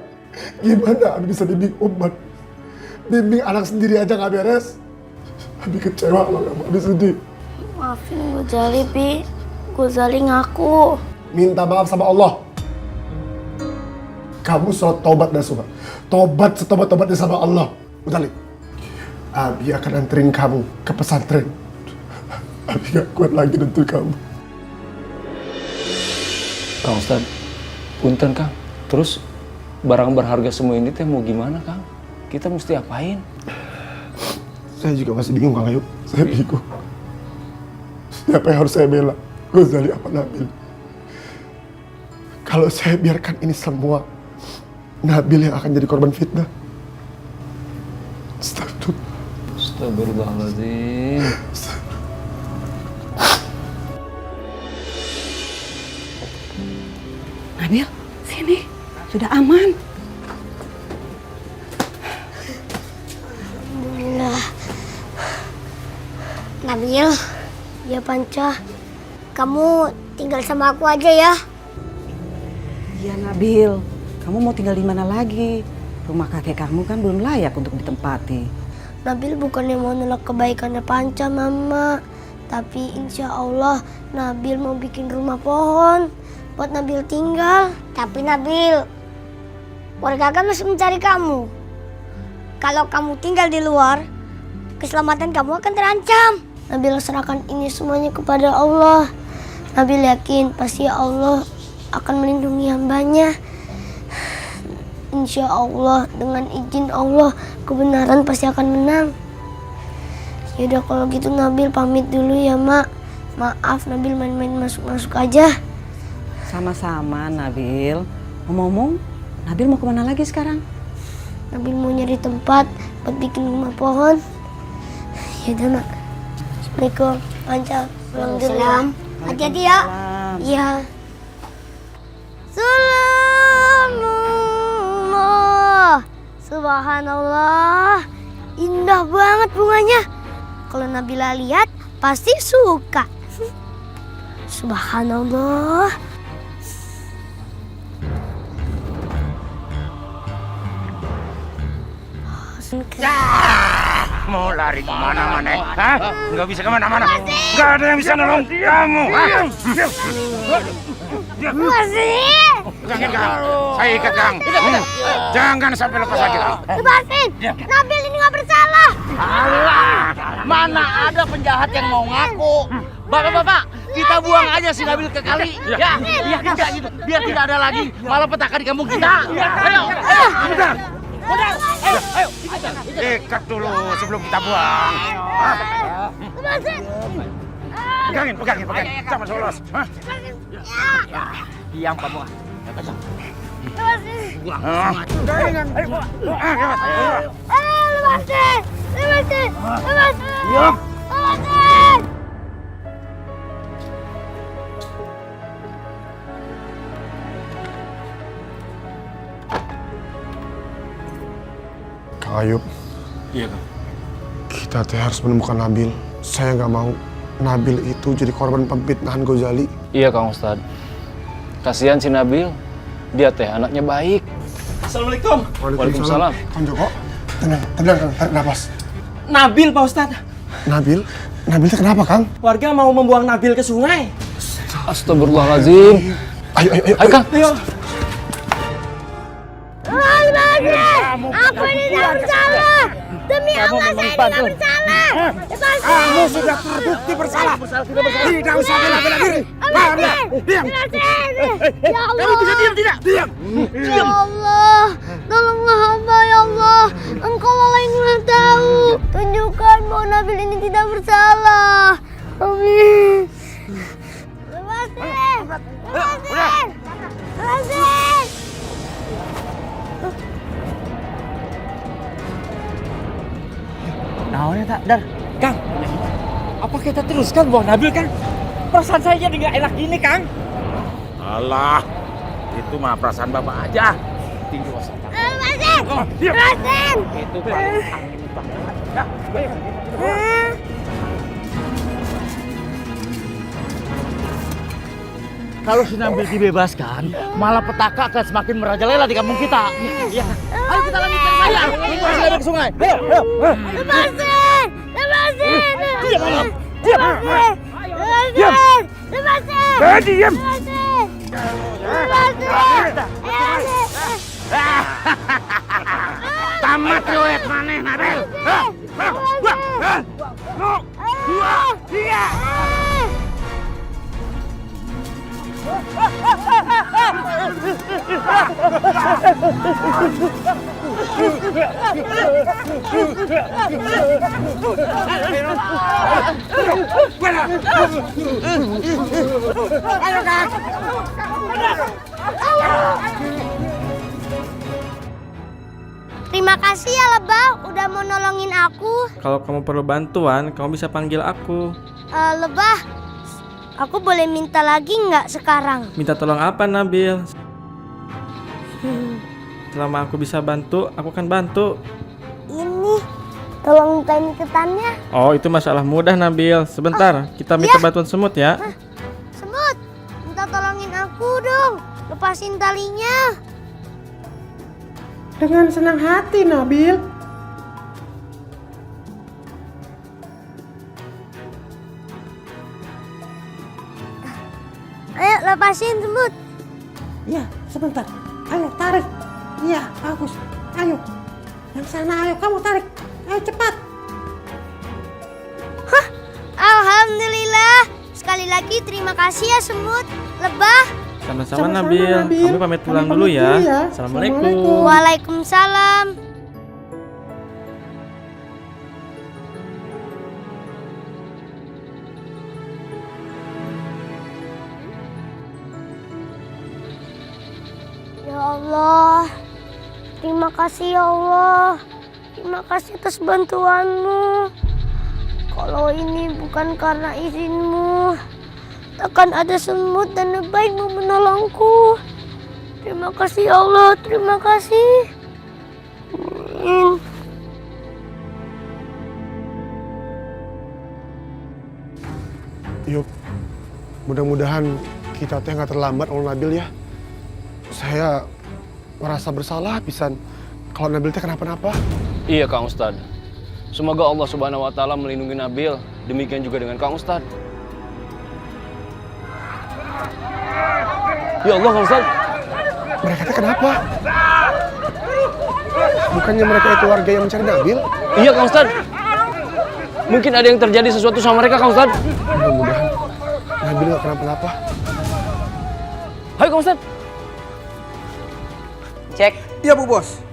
Gimana Abi bisa bimbing umat? Bimbing anak sendiri aja gak beres. Abi kecewa sama kamu, Abi sedih. Maafin Gozali, Pi. Gozali ngaku. Minta maaf sama Allah. Kamu sholat taubat dan sunnah. Tobat setobat-tobatnya sama Allah. Gozali, Abi akan anterin kamu ke pesantren. Abi gak kuat lagi nuntut kamu. Kang Ustad, punten Kang. Terus barang berharga semua ini teh mau gimana Kang? Kita mesti apain? Saya juga masih bingung Kang Ayub. Saya bingung. Siapa yang harus saya bela? Gozali apa Nabil? Kalau saya biarkan ini semua, Nabil yang akan jadi korban fitnah. Astagfirullahaladzim. Nabil, sini. Sudah aman. Alhamdulillah. Nabil, ya Panca, kamu tinggal sama aku aja ya. Iya Nabil, kamu mau tinggal di mana lagi? Rumah kakek kamu kan belum layak untuk ditempati. Nabil bukannya mau nolak kebaikannya Panca, Mama. Tapi insya Allah Nabil mau bikin rumah pohon buat Nabil tinggal. Tapi Nabil, warga kan masih mencari kamu. Kalau kamu tinggal di luar, keselamatan kamu akan terancam. Nabil serahkan ini semuanya kepada Allah. Nabil yakin pasti Allah akan melindungi hambanya. Insya Allah dengan izin Allah kebenaran pasti akan menang. Yaudah kalau gitu Nabil pamit dulu ya Mak. Maaf Nabil main-main masuk-masuk aja. Sama-sama Nabil. Ngomong-ngomong, Nabil mau kemana lagi sekarang? Nabil mau nyari tempat buat bikin rumah pohon. Yaudah Mak. Assalamualaikum. Panca. Pulang dulu ya. Hati-hati ya. Iya. Subhanallah. Subhanallah. Indah banget bunganya. Kalau Nabila lihat pasti suka. Subhanallah. Mau lari kemana mana? Hah? Nggak bisa kemana-mana. Nggak ada yang bisa nolong kamu. Masih. Pegangin Kang. Saya ikat Kang. Jangan sampai lepas lagi Kang. Lepasin. Nabil ini nggak bersalah. Alah, mana ada penjahat yang mau ngaku. Bapak-bapak, kita buang aja si Nabil ke kali. Ya, tidak gitu. Biar tidak ada lagi malapetaka di kampung kita. Ayo. Udah, ayo. Ikat dulu sebelum kita buang. Lepasin. Pegangin. Jangan lolos. Diam kamu. Lepasin. Buang. Lepasin. Diam. Lepasin. Kang Ayub. Iya, Kang. Kita teh harus menemukan Nabil. Saya nggak mau Nabil itu jadi korban pemfitnahan Gozali. Iya, Kang Ustadz. Kasihan si Nabil. Dia teh anaknya baik. Assalamualaikum. Waalaikumsalam. Kang Joko, tenang Kang, tarik napas. Nabil, Pak Ustadz. Nabil itu kenapa Kang? Warga mau membuang Nabil ke sungai. Astagfirullahaladzim. Ayo Kang. Ayo. Aku ini tidak bersalah. Demi Allah saya tidak bersalah. Kamu sudah terbukti bersalah. Tidak usah bela-bela diri. Paham ya? Diam. Ya Allah. Kamu bisa diam tidak? Diam. Ya Allah, tolonglah hamba ya Allah. Engkau Allah yang Maha tahu. Tunjukkan bahwa Nabil ini tidak bersalah. Amin. Lepasin. Naonnya tak, Dar? Kang, apa kita teruskan buang Nabil, Kang? Perasaan saya jadi nggak enak gini, Kang. Alah, itu mah perasaan Bapak aja. Tinggi waspada. Lepasin. Itu paling Kalau si Nabil dibebaskan, malah petaka akan semakin merajalela di kampung kita. Iya. Ayo kita lanjutkan saya. Ini masih ada ke sungai. Ayo. Lepasin. Diam. Tamat riwayat maneh Nabil. Terima kasih ya Lebah, udah mau nolongin aku. Kalau kamu perlu bantuan, kamu bisa panggil aku. Lebah, aku boleh minta lagi nggak sekarang? Minta tolong apa, Nabil? Selama aku bisa bantu, aku akan bantu. Ini, tolong bukain ketannya. Oh, itu masalah mudah, Nabil. Sebentar, kita minta bantuan semut ya. Semut, minta tolongin aku dong, lepasin talinya. Dengan senang hati, Nabil. Ayo, lepasin semut. Ya, sebentar. Ayo, tarik. Iya, bagus. Ayo. Yang sana, ayo. Kamu tarik. Ayo, cepat. Hah, alhamdulillah. Sekali lagi terima kasih ya semut, Lebah. Sama-sama, Nabil. Kami pamit pulang dulu ya. Assalamualaikum. Waalaikumsalam. Ya Allah, terima kasih ya Allah. Terima kasih atas bantuanmu. Kalau ini bukan karena izinmu, takkan ada semut dan lebah yang mau menolongku. Terima kasih ya Allah, terima kasih. Amin. Yuk, mudah-mudahan kita teh nggak terlambat oleh Nabil ya. Saya merasa bersalah pisan kalau Nabil teh kenapa-napa. Iya Kang Ustad. Semoga Allah Subhanahu wa taala melindungi Nabil. Demikian juga dengan Kang Ustad. Ya Allah Kang Ustad. Mereka teh kenapa? Bukannya mereka itu warga yang mencari Nabil? Iya Kang Ustad. Mungkin ada yang terjadi sesuatu sama mereka Kang Ustad. Mudah-mudahan Nabil nggak kenapa-napa. Hai Kang Ustad. Jack. Iya Bu Bos.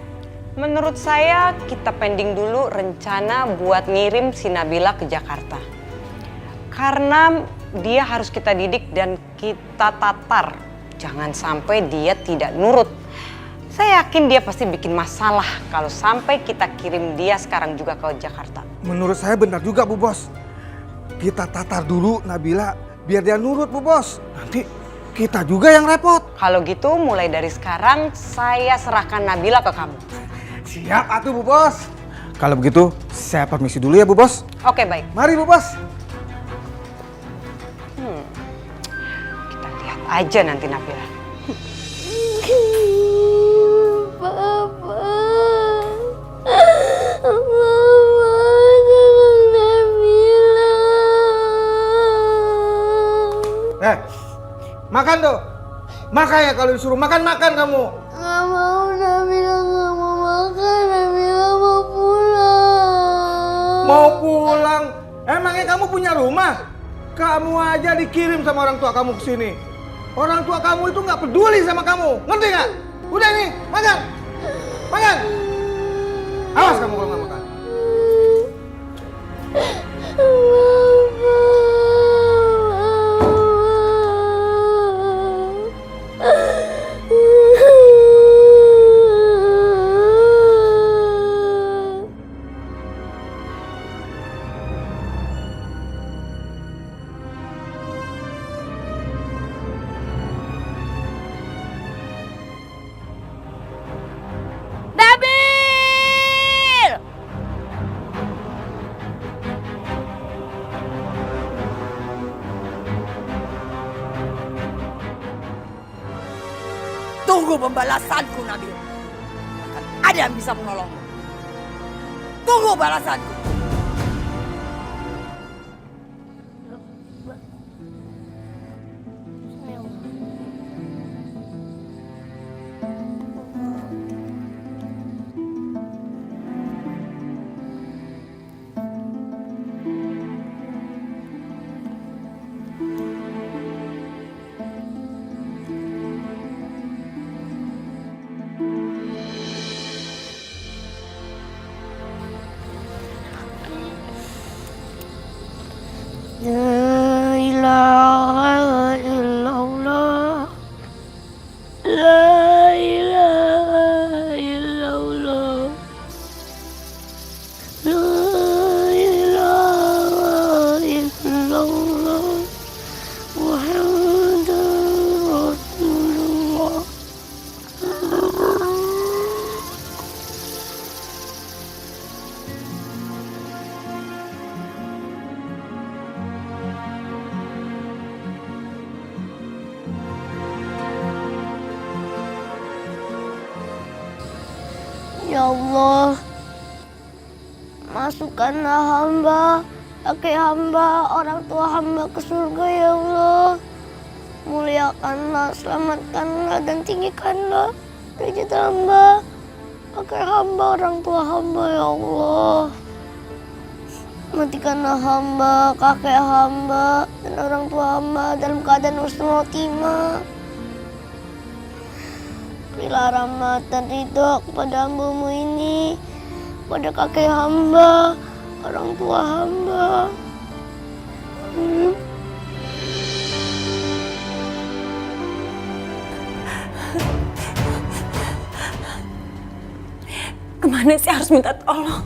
Menurut saya kita pending dulu rencana buat ngirim si Nabila ke Jakarta. Karena dia harus kita didik dan kita tatar. Jangan sampai dia tidak nurut. Saya yakin dia pasti bikin masalah kalau sampai kita kirim dia sekarang juga ke Jakarta. Menurut saya benar juga Bu Bos. Kita tatar dulu Nabila biar dia nurut Bu Bos. Nanti kita juga yang repot. Kalau gitu mulai dari sekarang saya serahkan Nabila ke kamu. Siap atuh Bu Bos. Kalau begitu saya permisi dulu ya Bu Bos. Oke baik. Mari Bu Bos. Kita lihat aja nanti Nabila. Papa. Makan tuh. Makanya kalau disuruh makan kamu. Nggak mau, Nabila nggak mau makan. Nabila mau pulang. Mau pulang? Emangnya kamu punya rumah? Kamu aja dikirim sama orang tua kamu ke sini. Orang tua kamu itu nggak peduli sama kamu. Ngerti nggak? Udah nih, makan. Makan. Awas kamu kalau nggak makan. Tunggu pembalasanku, Nabil. Akan ada yang bisa menolongmu. Tunggu balasanku. La ilaha illallah. La ilaha illallah. La ilaha illallah. Muhammadur Rasulullah. Ya Allah, masukkanlah hamba, kakek hamba, orang tua hamba ke surga ya Allah. Muliakanlah, selamatkanlah dan tinggikanlah derajat hamba, kakek hamba, orang tua hamba ya Allah. Matikanlah hamba, kakek hamba, dan orang tua hamba dalam keadaan husnul khotimah. Berilah rahmat dan ridho kepada hamba-Mu ini, kepada kakek hamba, orang tua hamba. Kemana sih harus minta tolong?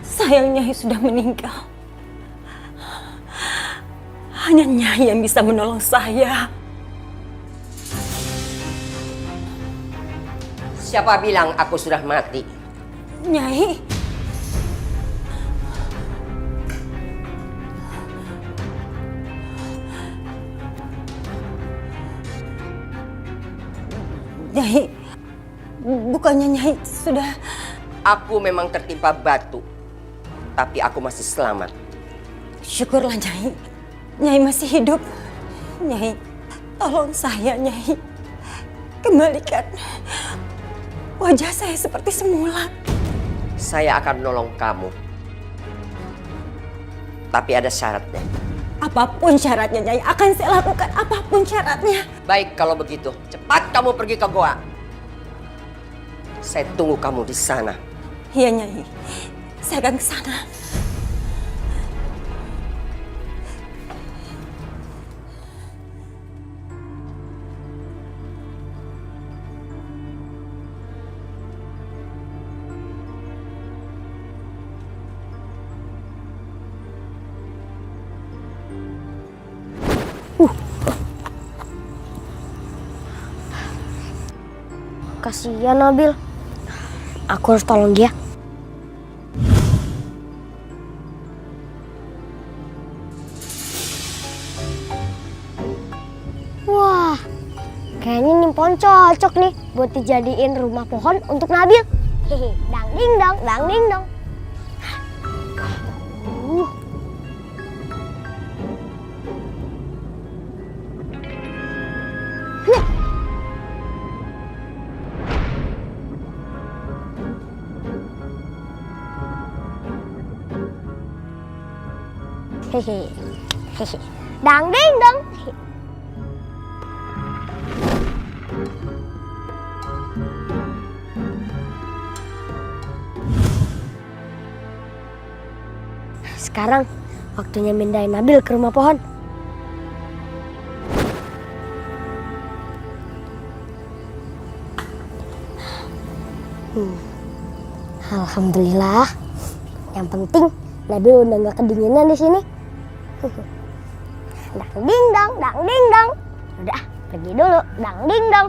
Sayang Nyai sudah meninggal. Hanya Nyai yang bisa menolong saya. Siapa bilang aku sudah mati? Nyai. Nyai, bukannya Nyai sudah... Aku memang tertimpa batu, tapi aku masih selamat. Syukurlah Nyai, Nyai masih hidup. Nyai, tolong saya Nyai, kembalikan wajah saya seperti semula. Saya akan menolong kamu, tapi ada syaratnya. Apapun syaratnya Nyai, akan saya lakukan apapun syaratnya. Baik kalau begitu, cepat kamu pergi ke goa. Saya tunggu kamu di sana. Iya Nyai, saya akan ke sana. Kasihan Nabil. Aku harus tolong dia. Wah, kayaknya nih pohon cocok nih buat dijadiin rumah pohon untuk Nabil. Hehe, dang ding dong, dang ding dong. Hehe, hehe, dang ding dong. Sekarang waktunya mindahin Nabil ke rumah pohon. Alhamdulillah. Yang penting Nabil udah nggak kedinginan di sini. Dang ding dong, dang ding dong. Udah, pergi dulu. Dang ding dong.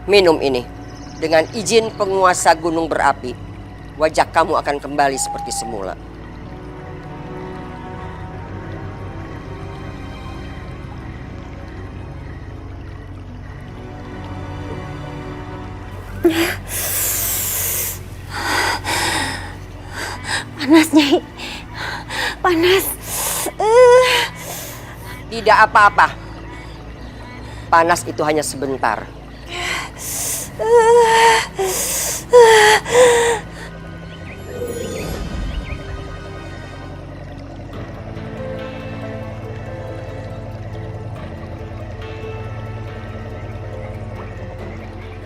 Minum ini. Dengan izin penguasa gunung berapi, wajah kamu akan kembali seperti semula. Panas Nyai, panas. Tidak apa-apa. Panas itu hanya sebentar.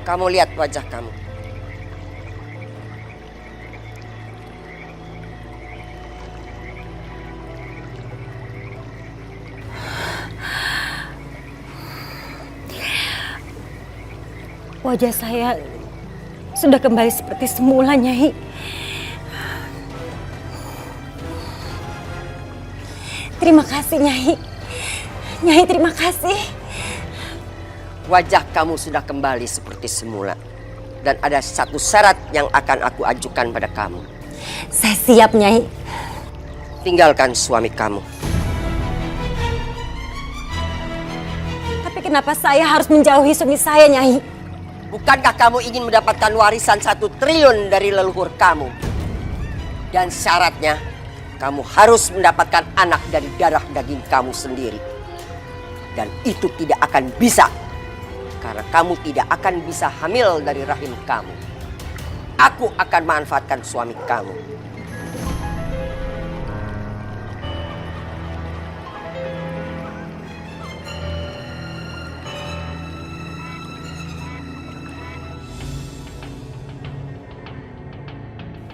Kamu lihat wajah kamu. Wajah saya sudah kembali seperti semula, Nyai. Terima kasih, Nyai. Nyai, terima kasih. Wajah kamu sudah kembali seperti semula. Dan ada satu syarat yang akan aku ajukan pada kamu. Saya siap, Nyai. Tinggalkan suami kamu. Tapi kenapa saya harus menjauhi suami saya, Nyai? Bukankah kamu ingin mendapatkan warisan 1 triliun dari leluhur kamu? Dan syaratnya, kamu harus mendapatkan anak dari darah daging kamu sendiri. Dan itu tidak akan bisa. Karena kamu tidak akan bisa hamil dari rahim kamu. Aku akan manfaatkan suami kamu.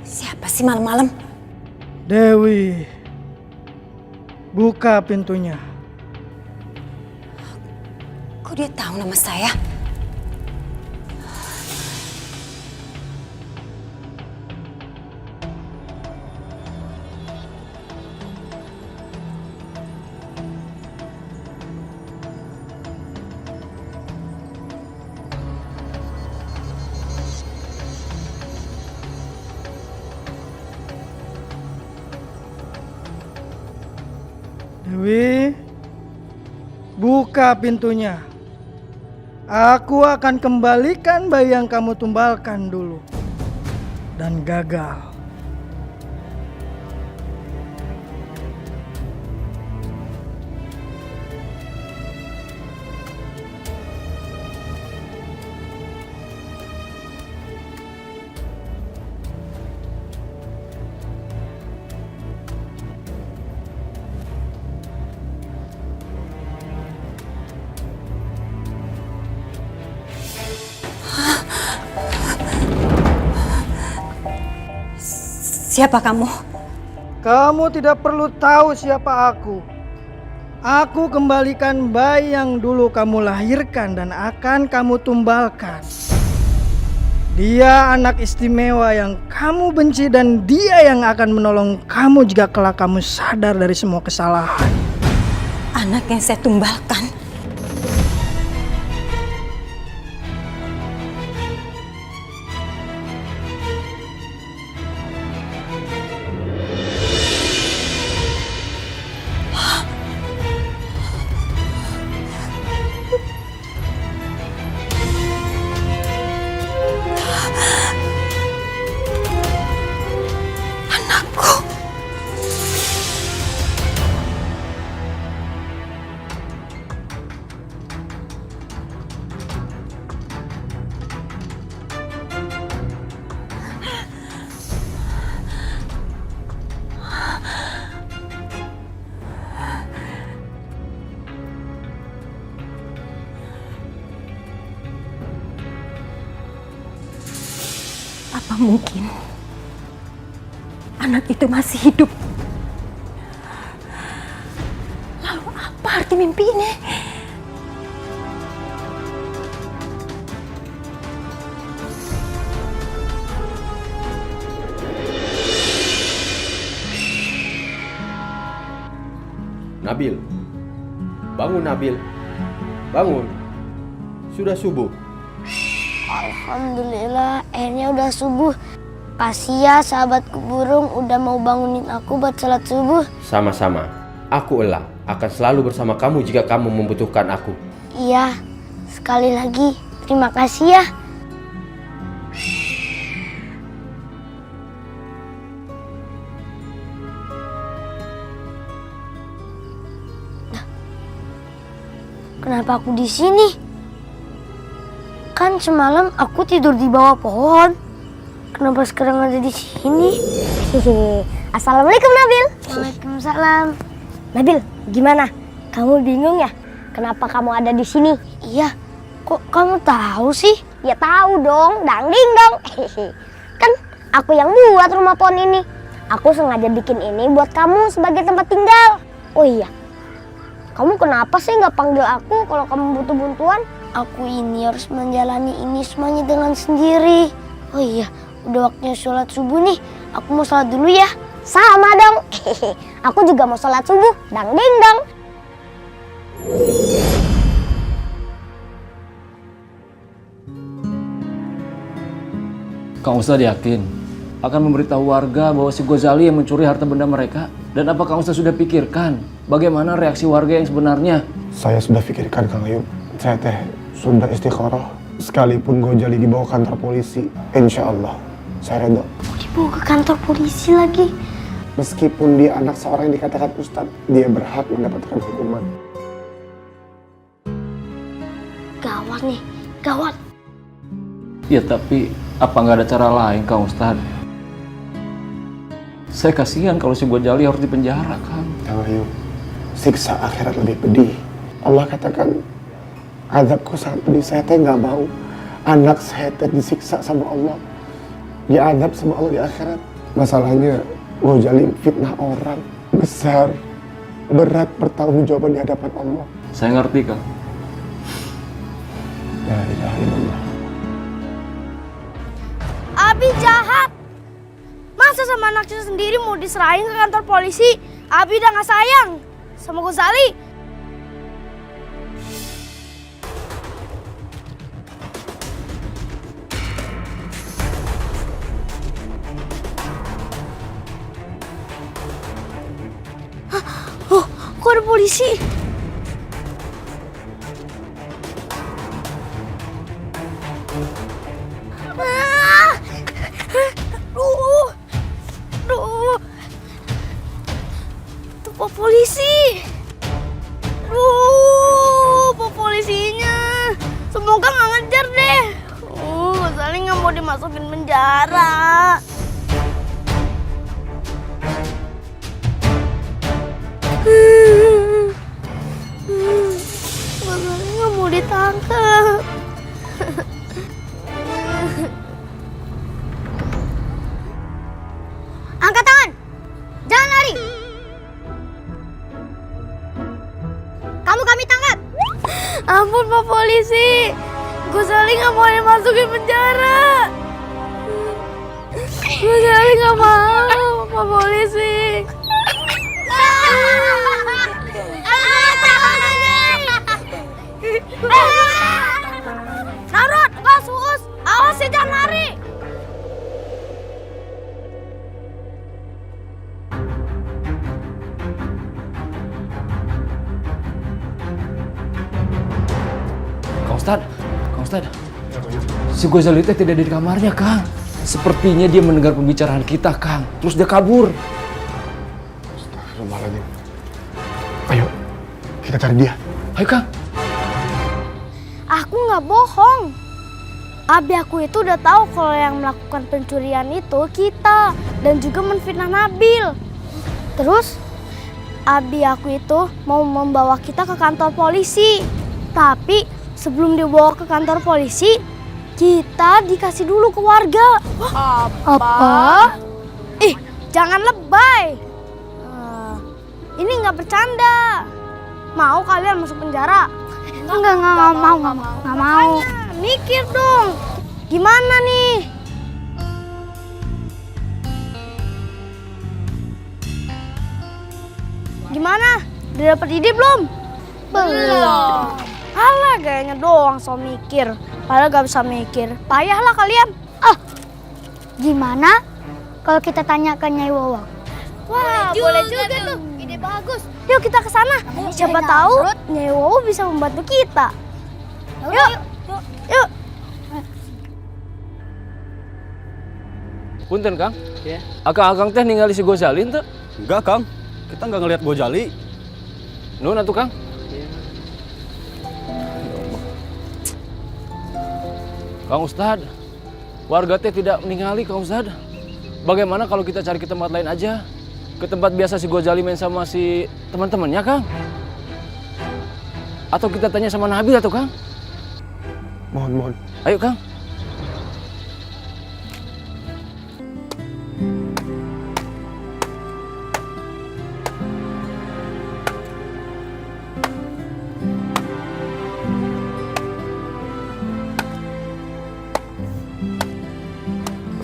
Siapa sih malam-malam? Dewi, buka pintunya. Kok dia tahu nama saya? Dewi, buka pintunya. Aku akan kembalikan bayi yang kamu tumbalkan dulu. Dan gagal. Siapa kamu? Kamu tidak perlu tahu siapa aku. Aku kembalikan bayi yang dulu kamu lahirkan dan akan kamu tumbalkan. Dia anak istimewa yang kamu benci dan dia yang akan menolong kamu jika kelak kamu sadar dari semua kesalahan. Anak yang saya tumbalkan. Apa mungkin anak itu masih hidup? Lalu apa arti mimpi ini? Nabil, bangun Nabil, bangun. Sudah subuh. Alhamdulillah, akhirnya udah subuh. Kasih ya sahabatku burung udah mau bangunin aku buat salat subuh. Sama-sama. Aku Ella akan selalu bersama kamu jika kamu membutuhkan aku. Iya, sekali lagi terima kasih ya. Nah, kenapa aku di sini? Kan semalam aku tidur di bawah pohon. Kenapa sekarang ada di sini? Assalamualaikum Nabil. Waalaikumsalam. Nabil, gimana? Kamu bingung ya? Kenapa kamu ada di sini? Iya. Kok kamu tahu sih? Ya tahu dong, dangding dong. Kan aku yang buat rumah pohon ini. Aku sengaja bikin ini buat kamu sebagai tempat tinggal. Oh iya. Kamu kenapa sih nggak panggil aku kalau kamu butuh bantuan? Aku ini harus menjalani ini semuanya dengan sendiri. Oh iya, udah waktunya sholat subuh nih. Aku mau sholat dulu ya. Sama dong. Aku juga mau sholat subuh. Dang ding dong. Kang Ustadz yakin akan memberitahu warga bahwa si Ghazali yang mencuri harta benda mereka? Dan apa Kang Ustadz sudah pikirkan bagaimana reaksi warga yang sebenarnya? Saya sudah pikirkan Kang Ayub. Saya teh sudah istikharah. Sekalipun Ghazali dibawa kantor polisi, insya Allah saya reda. Dibawa ke kantor polisi lagi? Meskipun dia anak seorang yang dikatakan Ustadz, dia berhak mendapatkan hukuman. Gawat nih, gawat. Ya tapi apa nggak ada cara lain Kang Ustadz? Saya kasihan kalau si Ghazali harus dipenjara Kang. Kang Ayub, siksa akhirat lebih pedih. Allah katakan, azabku sangat pedih. Saya teh nggak mau anak saya teh disiksa sama Allah, diadab sama Allah di akhirat. Masalahnya Ghazali fitnah orang besar, berat pertanggungjawaban di hadapan Allah. Saya ngerti Kang. La ilaha illallah. Abi jahat. Masa sama anaknya sendiri mau diserahin ke kantor polisi? Abi udah gak sayang sama Ghazali. Kok ada polisi polisi. Itu Pak Polisi. Pak Polisinya. Semoga nggak ngejar deh. Gozali nggak mau dimasukin penjara. Gozali nggak mau ditangkap. Angkat tangan. Jangan lari. Kamu kami tangkap. Ampun Pak Polisi. Gozali nggak mau dimasukin penjara. Gozali nggak mau, Pak Polisi. Narut, Gas Uus, awas ya jangan lari. Kang Ustadz, si Gozali teh tidak ada di kamarnya, Kang. Sepertinya dia mendengar pembicaraan kita, Kang. Terus dia kabur. Astagfirullahaladzim. Ayo, kita cari dia. Ayo, Kang. Aku nggak bohong. Abi aku itu udah tahu kalau yang melakukan pencurian itu kita dan juga menfitnah Nabil. Terus Abi aku itu mau membawa kita ke kantor polisi. Tapi sebelum dibawa ke kantor polisi, kita dikasih dulu ke warga. Apa? Ih, jangan lebay. Ini nggak bercanda. Mau kalian masuk penjara? Enggak mau. Mikir dong. Gimana nih? Gimana? Udah dapat ide belum? Belum. Alah, gayanya doang so mikir. Padahal gak bisa mikir. Payahlah kalian. Gimana kalau kita tanya ke Nyai Wowo? Wah, boleh juga tuh. Ide bagus. Yuk kita ke sana. Siapa tahu Nyai Wowo bisa membantu kita. Yuk. Punten, Kang. Ya. Akang teh ningali si Gozali teh? Enggak, Kang. Kita nggak ngelihat Gozali. Nun atuh, Kang. Kang Ustadz, warga teh tidak ningali Kang Ustadz. Bagaimana kalau kita cari ke tempat lain aja? Ke tempat biasa si Gozali main sama si teman-temannya, Kang? Atau kita tanya sama Nabil atau Kang? Mohon. Ayo, Kang.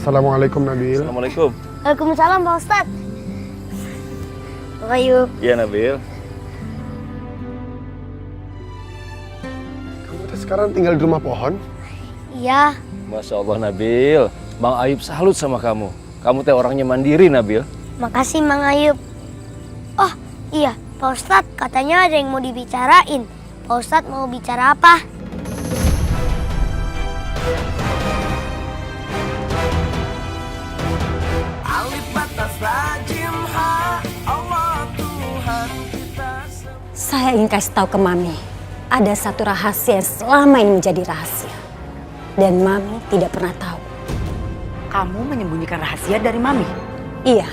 Assalamualaikum Nabil. Assalamualaikum. Waalaikumsalam Pak Ustadz. Ayo. Iya Nabil. Kamu teh sekarang tinggal di rumah pohon? Iya. Masya Allah Nabil. Bang Ayub salut sama kamu. Kamu teh orangnya mandiri Nabil. Makasih Mang Ayub. Oh iya, Pak Ustadz katanya ada yang mau dibicarain. Pak Ustadz mau bicara apa? Saya ingin kasih tahu ke Mami, ada satu rahasia yang selama ini menjadi rahasia. Dan Mami tidak pernah tahu. Kamu menyembunyikan rahasia dari Mami? Iya.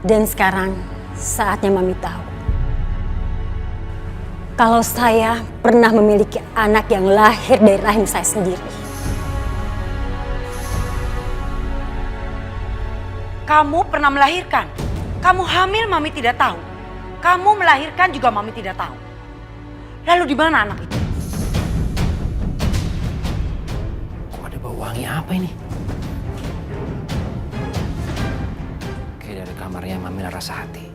Dan sekarang saatnya Mami tahu. Kalau saya pernah memiliki anak yang lahir dari rahim saya sendiri. Kamu pernah melahirkan? Kamu hamil, Mami tidak tahu. Kamu melahirkan juga Mami tidak tahu. Lalu di mana anak itu? Kok ada bau wangi apa ini? Kayak dari kamarnya Mami Larasati.